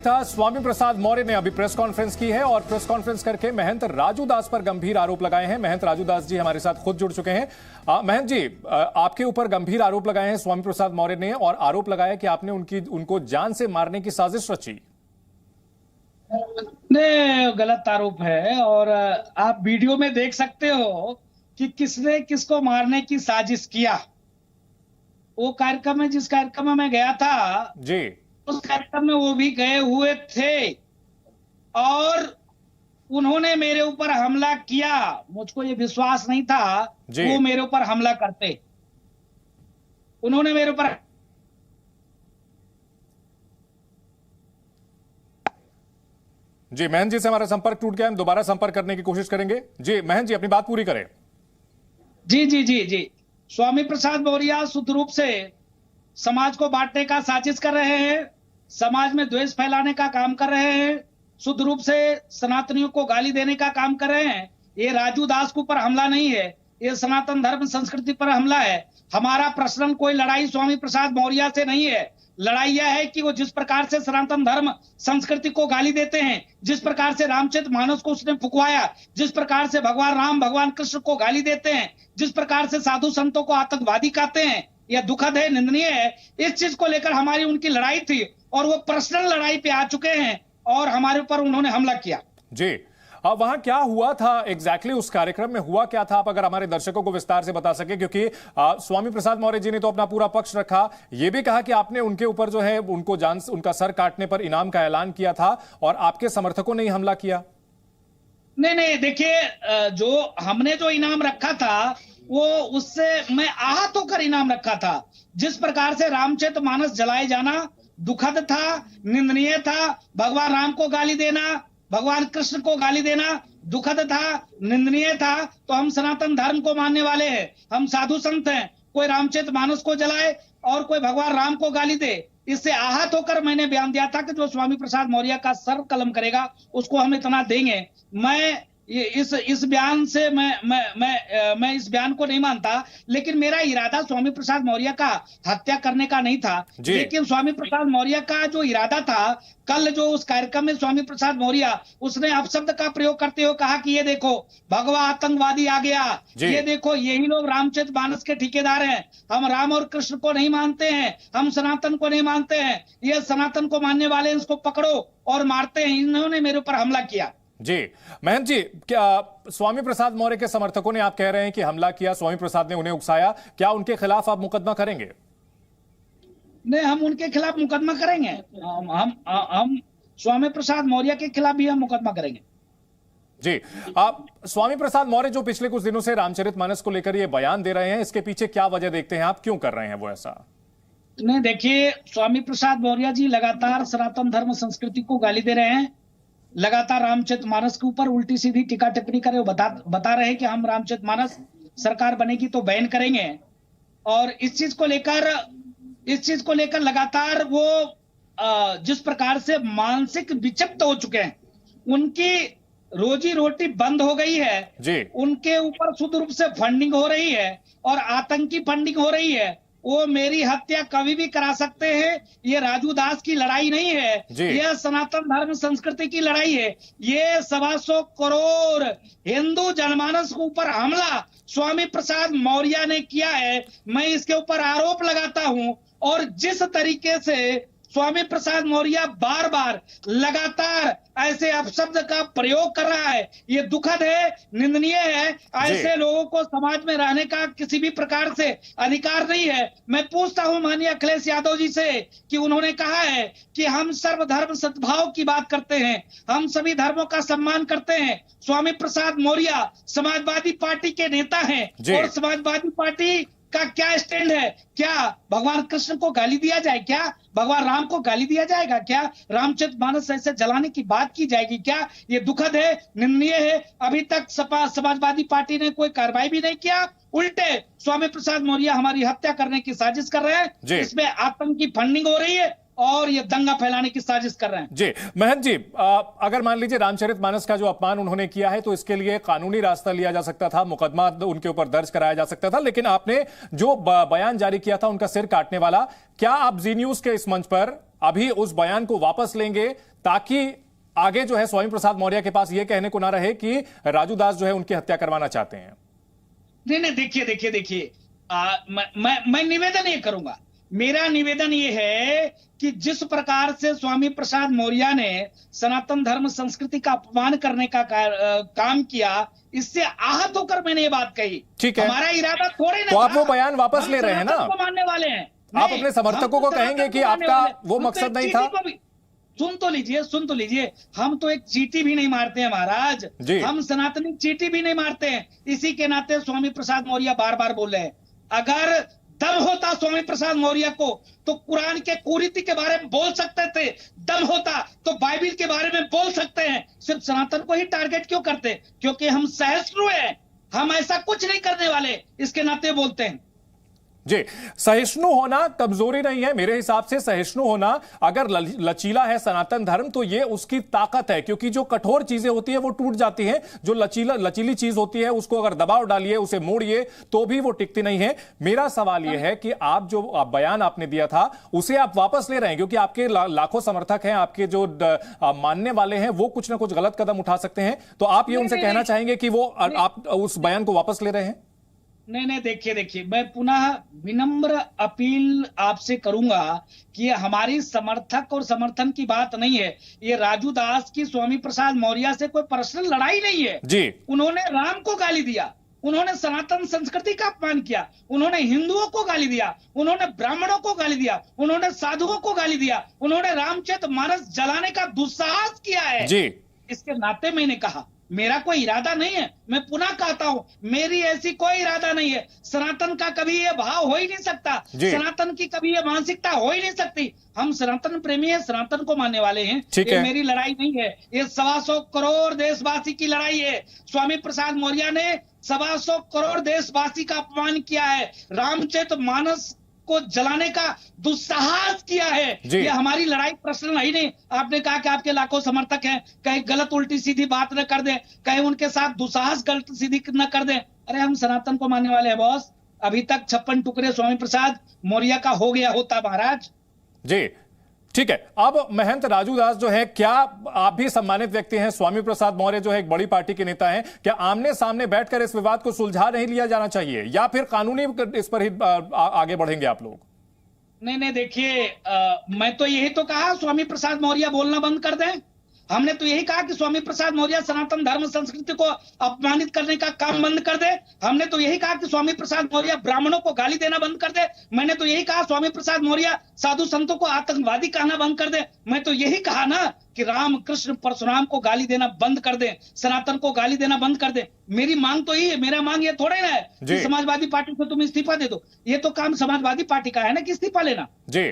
था स्वामी प्रसाद मौर्य ने अभी प्रेस कॉन्फ्रेंस की है और प्रेस कॉन्फ्रेंस करके महंत राजू दास पर गंभीर आरोप लगाए हैं। महंत राजू दास जी हमारे साथ खुद जुड़ चुके हैं। महंत जी, आपके ऊपर गंभीर आरोप लगाए हैं स्वामी प्रसाद मौर्य ने और आरोप लगाया कि आपने उनको जान से मारने की साजिश रची। ने गलत आरोप है और आप वीडियो में देख सकते हो कि किसने किसको मारने की साजिश किया। वो कार्यक्रम में जिस कार्यक्रम में मैं गया था जी, उस कार्यक्रम में वो भी गए हुए थे और उन्होंने मेरे ऊपर हमला किया। मुझको ये विश्वास नहीं था वो मेरे ऊपर हमला करते। उन्होंने मेरे ऊपर जी, महंत जी से हमारा संपर्क टूट गया, हम दोबारा संपर्क करने की कोशिश करेंगे। जी महंत जी, अपनी बात पूरी करें। जी जी जी जी स्वामी प्रसाद मौर्य शुद्ध रूप से समाज को बांटने का साजिश कर रहे हैं, समाज में द्वेष फैलाने का काम कर रहे हैं, शुद्ध रूप से सनातनियों को गाली देने का काम कर रहे हैं। ये राजू दास के ऊपर हमला नहीं है, ये सनातन धर्म संस्कृति पर हमला है। हमारा प्रश्न कोई लड़ाई स्वामी प्रसाद मौर्य से नहीं है। लड़ाई यह है कि वो जिस प्रकार से सनातन धर्म संस्कृति को गाली देते हैं, जिस प्रकार से रामचरितमानस को उसने फुकवाया, जिस प्रकार से भगवान राम भगवान कृष्ण को गाली देते हैं, जिस प्रकार से साधु संतों को आतंकवादी कहते हैं, यह दुखद है, निंदनीय है। इस चीज को लेकर हमारी उनकी लड़ाई थी और वो पर्सनल लड़ाई पे आ चुके हैं और हमारे ऊपर उन्होंने हमला किया। जी, अब वहां क्या हुआ था एग्जैक्टली उस कार्यक्रम में हुआ क्या था, आप अगर हमारे दर्शकों को विस्तार से बता सके, क्योंकि स्वामी प्रसाद मौर्य जी ने तो अपना पूरा पक्ष रखा, ये भी कहा कि आपने उनके ऊपर जो है उनका सर काटने पर इनाम का ऐलान किया था और आपके समर्थकों ने ही हमला किया। नहीं नहीं, देखिए, जो हमने जो इनाम रखा था वो उससे मैं आहत होकर इनाम रखा था। जिस प्रकार से रामचरितमानस जलाए जाना दुखद था, निंदनीय था, भगवान राम को गाली देना, भगवान कृष्ण को गाली देना दुखद था, निंदनीय था। तो हम सनातन धर्म को मानने वाले हैं, हम साधु संत हैं। कोई रामचरितमानस को जलाए और कोई भगवान राम को गाली दे, इससे आहत होकर मैंने बयान दिया था कि जो स्वामी प्रसाद मौर्य का सर कलम करेगा उसको हम इतना देंगे। मैं इस बयान से मैं इस बयान को नहीं मानता, लेकिन मेरा इरादा स्वामी प्रसाद मौर्य का हत्या करने का नहीं था। लेकिन स्वामी प्रसाद मौर्य का जो इरादा था, कल जो उस कार्यक्रम में स्वामी प्रसाद मौर्य उसने अपशब्द का प्रयोग करते हुए कहा कि ये देखो भगवा आतंकवादी आ गया, ये देखो यही लोग रामचरितमानस के ठेकेदार हैं, हम राम और कृष्ण को नहीं मानते हैं, हम सनातन को नहीं मानते हैं, ये सनातन को मानने वाले इसको पकड़ो और मारते हैं। इन्होंने मेरे ऊपर हमला किया। जी महंत जी, क्या स्वामी प्रसाद मौर्य के समर्थकों ने, आप कह रहे हैं कि हमला किया, स्वामी प्रसाद ने उन्हें उकसाया, क्या उनके खिलाफ आप मुकदमा करेंगे? नहीं, हम उनके खिलाफ मुकदमा करेंगे। हम स्वामी प्रसाद मौर्य के खिलाफ भी हम मुकदमा करेंगे। जी, आप स्वामी प्रसाद मौर्य जो पिछले कुछ दिनों से रामचरितमानस को लेकर ये बयान दे रहे हैं, इसके पीछे क्या वजह देखते हैं आप, क्यों कर रहे हैं वो ऐसा? नहीं, देखिए, स्वामी प्रसाद मौर्य जी लगातार सनातन धर्म संस्कृति को गाली दे रहे हैं, लगातार रामचरितमानस के ऊपर उल्टी सीधी टीका टिप्पणी करे, बता रहे हैं कि हम रामचरितमानस सरकार बनेगी तो बैन करेंगे। और इस चीज को लेकर लगातार वो जिस प्रकार से मानसिक विक्षिप्त हो चुके हैं, उनकी रोजी रोटी बंद हो गई है जी। उनके ऊपर शुद्ध रूप से फंडिंग हो रही है और आतंकी फंडिंग हो रही है। वो मेरी हत्या कभी भी करा सकते हैं। ये राजू दास की लड़ाई नहीं है, ये सनातन धर्म संस्कृति की लड़ाई है। ये 125 करोड़ हिंदू जनमानस के ऊपर हमला स्वामी प्रसाद मौर्य ने किया है। मैं इसके ऊपर आरोप लगाता हूं और जिस तरीके से स्वामी प्रसाद मौर्य बार बार लगातार ऐसे अपशब्द का प्रयोग कर रहा है, ये दुखद है, निंदनीय है। ऐसे लोगों को समाज में रहने का किसी भी प्रकार से अधिकार नहीं है। मैं पूछता हूं माननीय अखिलेश यादव जी से कि उन्होंने कहा है कि हम सर्वधर्म सद्भाव की बात करते हैं, हम सभी धर्मों का सम्मान करते हैं। स्वामी प्रसाद मौर्य समाजवादी पार्टी के नेता हैं और समाजवादी पार्टी का क्या स्टैंड है? क्या भगवान कृष्ण को गाली दिया जाए? क्या भगवान राम को गाली दिया जाएगा? क्या रामचरितमानस ऐसे जलाने की बात की जाएगी? क्या ये दुखद है, निंदनीय है। अभी तक समाजवादी पार्टी ने कोई कार्रवाई भी नहीं किया, उल्टे स्वामी प्रसाद मौर्य हमारी हत्या करने की साजिश कर रहे हैं। इसमें आतंक की फंडिंग हो रही है और ये दंगा फैलाने की साजिश कर रहे हैं। जी महंत जी, अगर मान लीजिए रामचरितमानस का जो अपमान उन्होंने किया है तो इसके लिए कानूनी रास्ता लिया जा सकता था, मुकदमा उनके ऊपर दर्ज कराया जा सकता था, लेकिन आपने जो बयान जारी किया था उनका सिर काटने वाला, क्या आप जी न्यूज के इस मंच पर अभी उस बयान को वापस लेंगे ताकि आगे जो है स्वामी प्रसाद मौर्य के पास यह कहने को ना रहे कि राजू दास जो है उनकी हत्या करवाना चाहते हैं? नहीं, देखिए, मैं निवेदन ये करूंगा, मेरा निवेदन ये है कि जिस प्रकार से स्वामी प्रसाद मौर्य ने सनातन धर्म संस्कृति का अपमान करने का काम किया, इससे आहत होकर मैंने ये बात कही। ठीक है, हमारा इरादा थोड़े ना तो आप वो बयान वापस ले रहे हैं ना? मानने वाले हैं आप अपने समर्थकों को कहेंगे कि आपका वो मकसद नहीं था? सुन तो लीजिए, हम तो एक चीटी भी नहीं मारते हैं महाराज, हम सनातनी चीटी भी नहीं मारते हैं। इसी के नाते स्वामी प्रसाद मौर्य बार बार बोल रहे हैं, अगर दम होता स्वामी प्रसाद मौर्य को तो कुरान के कुरीति के बारे में बोल सकते थे, दम होता तो बाइबिल के बारे में बोल सकते हैं। सिर्फ सनातन को ही टारगेट क्यों करते? क्योंकि हम सहिष्णु हैं, हम ऐसा कुछ नहीं करने वाले, इसके नाते बोलते हैं। जी, सहिष्णु होना कमजोरी नहीं है मेरे हिसाब से। सहिष्णु होना, अगर लचीला है सनातन धर्म तो ये उसकी ताकत है, क्योंकि जो कठोर चीजें होती है वो टूट जाती हैं, जो लचीली चीज होती है उसको अगर दबाव डालिए, उसे मोड़िए तो भी वो टिकती नहीं है। मेरा सवाल यह है कि आप जो बयान आपने दिया था उसे आप वापस ले रहे हैं, क्योंकि आपके लाखों समर्थक हैं, आपके जो मानने वाले हैं वो कुछ ना कुछ गलत कदम उठा सकते हैं, तो आप ये उनसे कहना चाहेंगे कि वो आप उस बयान को वापस ले रहे हैं? नहीं, देखिए, मैं पुनः विनम्र अपील आपसे करूंगा कि ये हमारी समर्थक और समर्थन की बात नहीं है। ये राजू दास की स्वामी प्रसाद मौर्य से कोई पर्सनल लड़ाई नहीं है जी। उन्होंने राम को गाली दिया, उन्होंने सनातन संस्कृति का अपमान किया, उन्होंने हिंदुओं को गाली दिया, उन्होंने ब्राह्मणों को गाली दिया, उन्होंने साधुओं को गाली दिया, उन्होंने रामचरितमानस जलाने का दुस्साहस किया है जी। इसके नाते मैंने कहा मेरा कोई इरादा नहीं है, मैं पुनः कहता हूं मेरी ऐसी कोई इरादा नहीं है। सनातन का कभी ये भाव हो ही नहीं सकता, सनातन की कभी ये मानसिकता हो ही नहीं सकती। हम सनातन प्रेमी है, सनातन को मानने वाले हैं। ये मेरी लड़ाई नहीं है, ये 125 करोड़ देशवासी की लड़ाई है। स्वामी प्रसाद मौर्य ने 125 करोड़ देशवासी का अपमान किया है, रामचरितमानस को जलाने का दुस्साहस किया है। ये हमारी लड़ाई पर्सनल नहीं। आपने कहा कि आपके लाखों समर्थक हैं, कहीं गलत उल्टी सीधी बात न कर दें, कहीं उनके साथ दुस्साहस गलत सीधी न कर दें। अरे हम सनातन को मानने वाले हैं बॉस। अभी तक 56 टुकड़े स्वामी प्रसाद मौर्य का हो गया होता महाराज जी। ठीक है, अब महंत राजू दास जो है, क्या आप भी सम्मानित व्यक्ति हैं, स्वामी प्रसाद मौर्य जो है एक बड़ी पार्टी के नेता हैं, क्या आमने सामने बैठकर इस विवाद को सुलझा नहीं लिया जाना चाहिए, या फिर कानूनी इस पर ही आगे बढ़ेंगे आप लोग? नहीं, देखिए, मैं तो यही तो कहा स्वामी प्रसाद मौर्य बोलना बंद कर दें। हमने तो यही कहा कि स्वामी प्रसाद मौर्य सनातन धर्म संस्कृति को अपमानित करने का काम बंद कर दे। हमने तो यही कहा कि स्वामी प्रसाद मौर्य ब्राह्मणों को गाली देना बंद कर दे। मैंने तो यही कहा स्वामी प्रसाद मौर्य साधु संतों को आतंकवादी कहना बंद कर दे। मैं तो यही कहा ना कि राम कृष्ण परशुराम को गाली देना बंद कर दे, सनातन को गाली देना बंद कर दे। मेरी मांग तो यही है। मेरा मांग ये थोड़े ना है कि समाजवादी पार्टी को तुम इस्तीफा दे दो। ये तो काम समाजवादी पार्टी का है ना कि इस्तीफा लेना जी।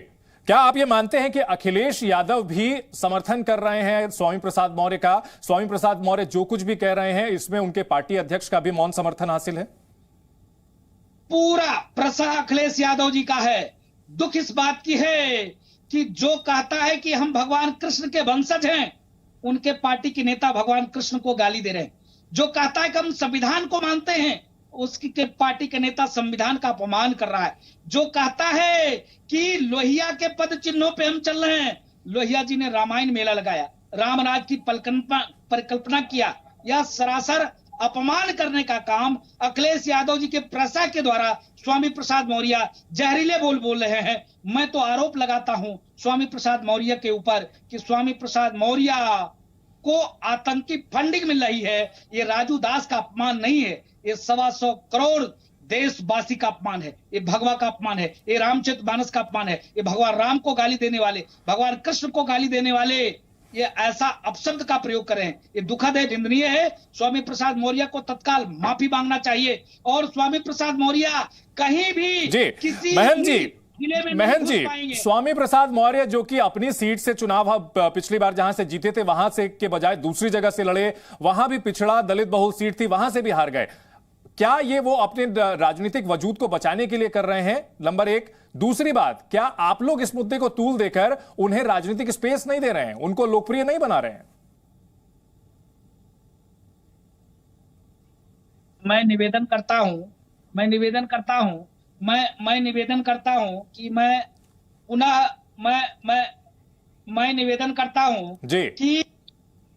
क्या आप ये मानते हैं कि अखिलेश यादव भी समर्थन कर रहे हैं स्वामी प्रसाद मौर्य का? स्वामी प्रसाद मौर्य जो कुछ भी कह रहे हैं इसमें उनके पार्टी अध्यक्ष का भी मौन समर्थन हासिल है? पूरा प्रसाद अखिलेश यादव जी का है। दुख इस बात की है कि जो कहता है कि हम भगवान कृष्ण के वंशज हैं, उनके पार्टी के नेता भगवान कृष्ण को गाली दे रहे हैं। जो कहता है कि हम संविधान को मानते हैं, उसकी के पार्टी के नेता संविधान का अपमान कर रहा है। जो कहता है कि लोहिया के पद चिन्हों पे हम चल रहे हैं, लोहिया जी ने रामायण मेला लगाया, रामराज की परिकल्पना किया, यह सरासर अपमान करने का काम अखिलेश यादव जी के प्रसाद के द्वारा स्वामी प्रसाद मौर्य जहरीले बोल रहे हैं। मैं तो आरोप लगाता हूं स्वामी प्रसाद मौर्य के ऊपर कि स्वामी प्रसाद मौर्य को आतंकी फंडिंग मिल रही है। ये राजू दास का अपमान नहीं है, ये 125 करोड़ देशवासी का अपमान है, ये भगवा का अपमान है, ये रामचरितमानस का अपमान है, ये भगवान राम को गाली देने वाले, भगवान कृष्ण को गाली देने वाले ये ऐसा अपशब्द का प्रयोग कर रहे हैं। ये दुखद है, निंदनीय है। स्वामी प्रसाद मौर्य को तत्काल माफी मांगना चाहिए और स्वामी प्रसाद मौर्य कहीं भी किसी महंत जी, स्वामी प्रसाद मौर्य जो कि अपनी सीट से चुनाव पिछली बार जहां से जीते थे वहां से के बजाय दूसरी जगह से लड़े, वहां भी पिछड़ा दलित बहुल सीट थी, वहां से भी हार गए। क्या ये वो अपने राजनीतिक वजूद को बचाने के लिए कर रहे हैं? नंबर एक। दूसरी बात, क्या आप लोग इस मुद्दे को तूल देकर उन्हें राजनीतिक स्पेस नहीं दे रहे हैं, उनको लोकप्रिय नहीं बना रहे हैं? मैं निवेदन करता हूं मैं निवेदन करता हूं कि मैं पुनः मैं निवेदन करता हूं जी। कि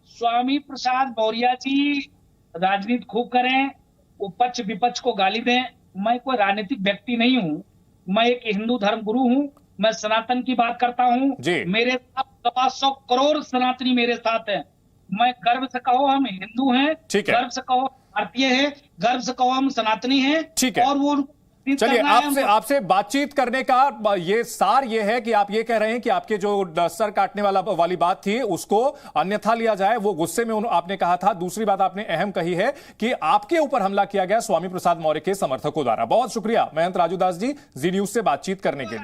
स्वामी प्रसाद मौर्य जी राजनीति खूब करें, वो पक्ष विपक्ष को गाली दें। मैं कोई राजनीतिक व्यक्ति नहीं हूं, मैं एक हिंदू धर्म गुरु हूं। मैं सनातन की बात करता हूं। जी। मेरे साथ 100 करोड़ सनातनी मेरे साथ हैं। मैं गर्व से कहो हम हिंदू हैं, ठीक है। गर्व से कहो भारतीय हैं, गर्व से कहो हम सनातनी हैं। ठीक है। और वो चलिए, आपसे बातचीत करने का ये सार ये है कि आप ये कह रहे हैं कि आपके जो सर काटने वाली बात थी उसको अन्यथा लिया जाए, वो गुस्से में आपने कहा था। दूसरी बात आपने अहम कही है कि आपके ऊपर हमला किया गया स्वामी प्रसाद मौर्य के समर्थकों द्वारा। बहुत शुक्रिया महंत राजूदास जी, जी न्यूज से बातचीत करने के लिए।